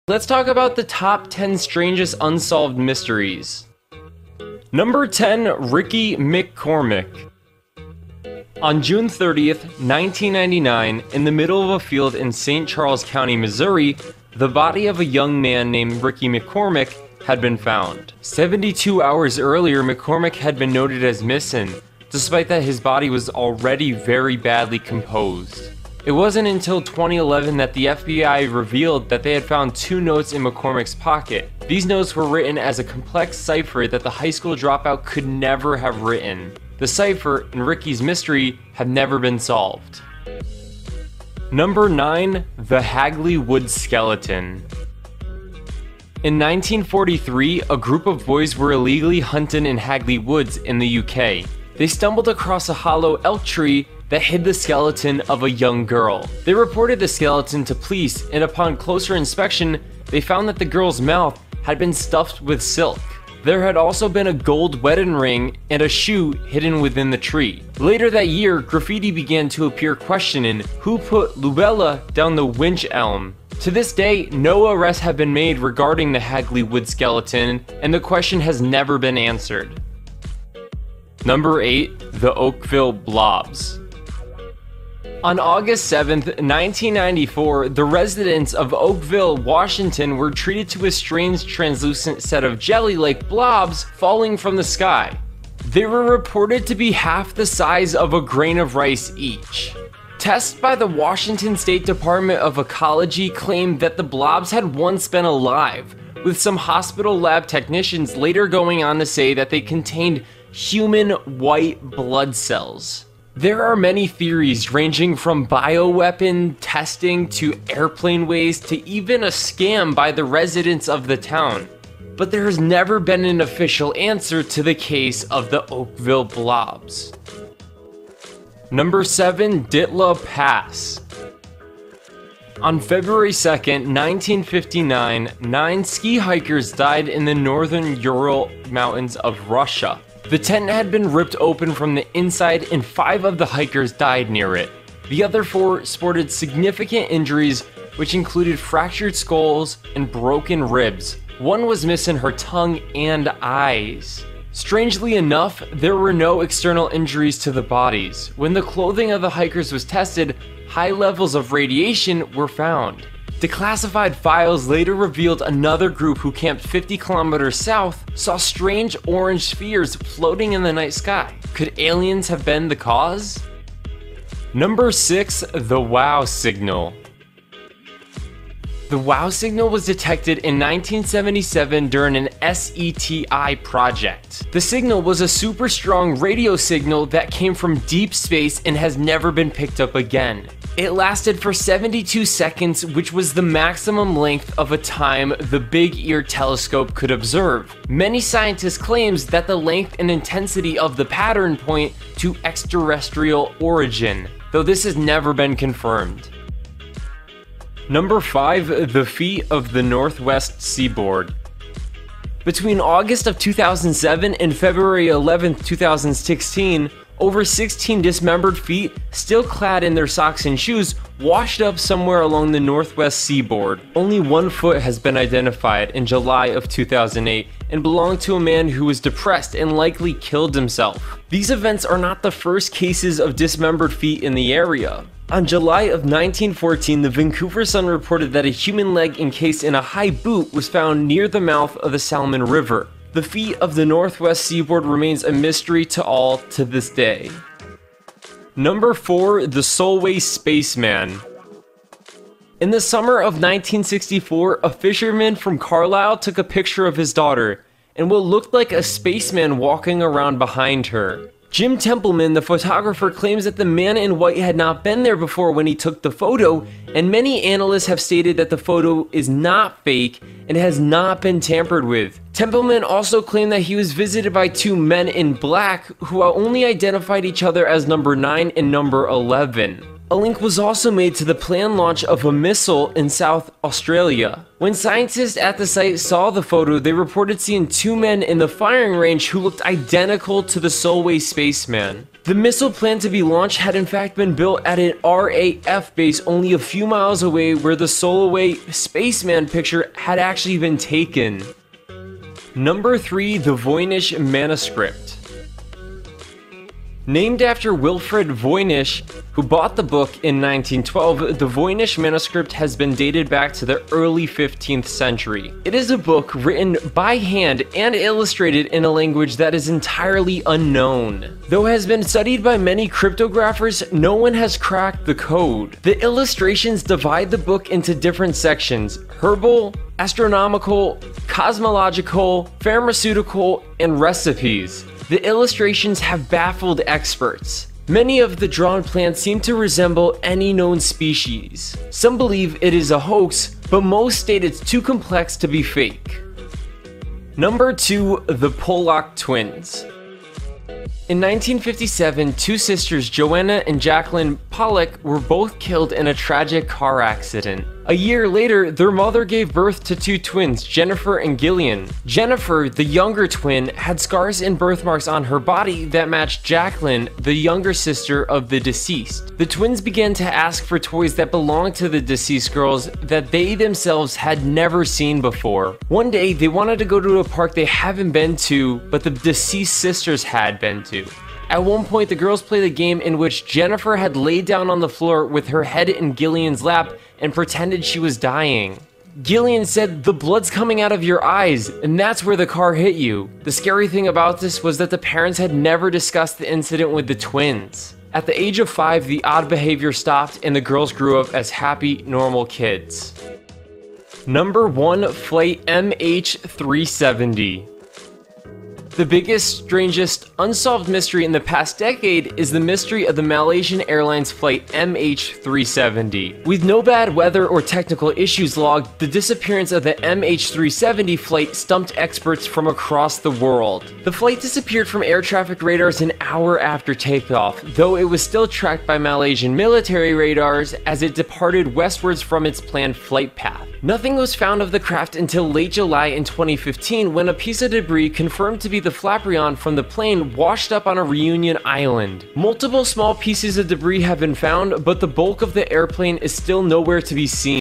Let's talk about the top 10 strangest unsolved mysteries. Number 10, Ricky McCormick. On June 30th, 1999, in the middle of a field in St. Charles County, Missouri, the body of a young man named Ricky McCormick had been found. 72 hours earlier, McCormick had been noted as missing, despite that his body was already very badly composed. It wasn't until 2011 that the FBI revealed that they had found 2 notes in McCormick's pocket. These notes were written as a complex cipher that the high school dropout could never have written. The cipher and Ricky's mystery have never been solved. Number 9, the Hagley wood skeleton. In 1943, a group of boys were illegally hunting in Hagley Woods in the UK. They stumbled across a hollow elk tree that hid the skeleton of a young girl. They reported the skeleton to police, and upon closer inspection, they found that the girl's mouth had been stuffed with silk. There had also been a gold wedding ring and a shoe hidden within the tree. Later that year, graffiti began to appear questioning who put Lubella down the winch elm. To this day, no arrests have been made regarding the Hagley wood skeleton, and the question has never been answered. Number 8, the Oakville Blobs. On August 7th, 1994, the residents of Oakville, Washington were treated to a strange translucent set of jelly-like blobs falling from the sky. They were reported to be half the size of a grain of rice each. Tests by the Washington State Department of Ecology claimed that the blobs had once been alive, with some hospital lab technicians later going on to say that they contained human white blood cells. There are many theories ranging from bioweapon testing to airplane waste to even a scam by the residents of the town. But there has never been an official answer to the case of the Oakville Blobs. Number 7, Ditla Pass. On February 2nd, 1959, 9 ski hikers died in the northern Ural Mountains of Russia. The tent had been ripped open from the inside and 5 of the hikers died near it. The other 4 sported significant injuries, which included fractured skulls and broken ribs. One was missing her tongue and eyes. Strangely enough, there were no external injuries to the bodies. When the clothing of the hikers was tested, high levels of radiation were found. Declassified files later revealed another group who camped 50 kilometers south saw strange orange spheres floating in the night sky. Could aliens have been the cause? Number 6, the WOW signal. The WOW signal was detected in 1977 during an SETI project. The signal was a super strong radio signal that came from deep space and has never been picked up again. It lasted for 72 seconds, which was the maximum length of a time the Big Ear telescope could observe. Many scientists claim that the length and intensity of the pattern point to extraterrestrial origin, though this has never been confirmed. Number 5, the feet of the Northwest Seaboard. Between August of 2007 and February 11, 2016, over 16 dismembered feet, still clad in their socks and shoes, washed up somewhere along the Northwest Seaboard. Only 1 foot has been identified in July of 2008 and belonged to a man who was depressed and likely killed himself. These events are not the first cases of dismembered feet in the area. On July of 1914, the Vancouver Sun reported that a human leg encased in a high boot was found near the mouth of the Salmon River. The feat of the Northwest Seaboard remains a mystery to all to this day. Number 4, the Solway Spaceman. In the summer of 1964, a fisherman from Carlisle took a picture of his daughter and what looked like a spaceman walking around behind her. Jim Templeman, the photographer, claims that the man in white had not been there before when he took the photo, and many analysts have stated that the photo is not fake and has not been tampered with. Templeman also claimed that he was visited by 2 men in black who only identified each other as number 9 and number 11. A link was also made to the planned launch of a missile in South Australia. When scientists at the site saw the photo, they reported seeing 2 men in the firing range who looked identical to the Solway spaceman. The missile planned to be launched had in fact been built at an RAF base only a few miles away, where the Soloway Spaceman picture had actually been taken. Number 3. The Voynich Manuscript. Named after Wilfred Voynich, who bought the book in 1912, the Voynich Manuscript has been dated back to the early 15th century. It is a book written by hand and illustrated in a language that is entirely unknown. Though it has been studied by many cryptographers, no one has cracked the code. The illustrations divide the book into different sections: herbal, astronomical, cosmological, pharmaceutical, and recipes. The illustrations have baffled experts. Many of the drawn plants seem to resemble any known species. Some believe it is a hoax, but most state it's too complex to be fake. Number 2. The Pollock Twins. In 1957, two sisters, Joanna and Jacqueline Pollock, were both killed in a tragic car accident. A year later, their mother gave birth to two twins, Jennifer and Gillian. Jennifer, the younger twin, had scars and birthmarks on her body that matched Jacqueline, the younger sister of the deceased. The twins began to ask for toys that belonged to the deceased girls that they themselves had never seen before. One day, they wanted to go to a park they haven't been to, but the deceased sisters had been to. At one point, the girls played a game in which Jennifer had laid down on the floor with her head in Gillian's lap and pretended she was dying. Gillian said, "The blood's coming out of your eyes, and that's where the car hit you." The scary thing about this was that the parents had never discussed the incident with the twins. At the age of 5, the odd behavior stopped and the girls grew up as happy, normal kids. Number 1. Flight MH370. The biggest, strangest, unsolved mystery in the past decade is the mystery of the Malaysian Airlines flight MH370. With no bad weather or technical issues logged, the disappearance of the MH370 flight stumped experts from across the world. The flight disappeared from air traffic radars an hour after takeoff, though it was still tracked by Malaysian military radars as it departed westwards from its planned flight path. Nothing was found of the craft until late July in 2015, when a piece of debris confirmed to be the flapreon from the plane washed up on a Reunion Island. Multiple small pieces of debris have been found, but the bulk of the airplane is still nowhere to be seen.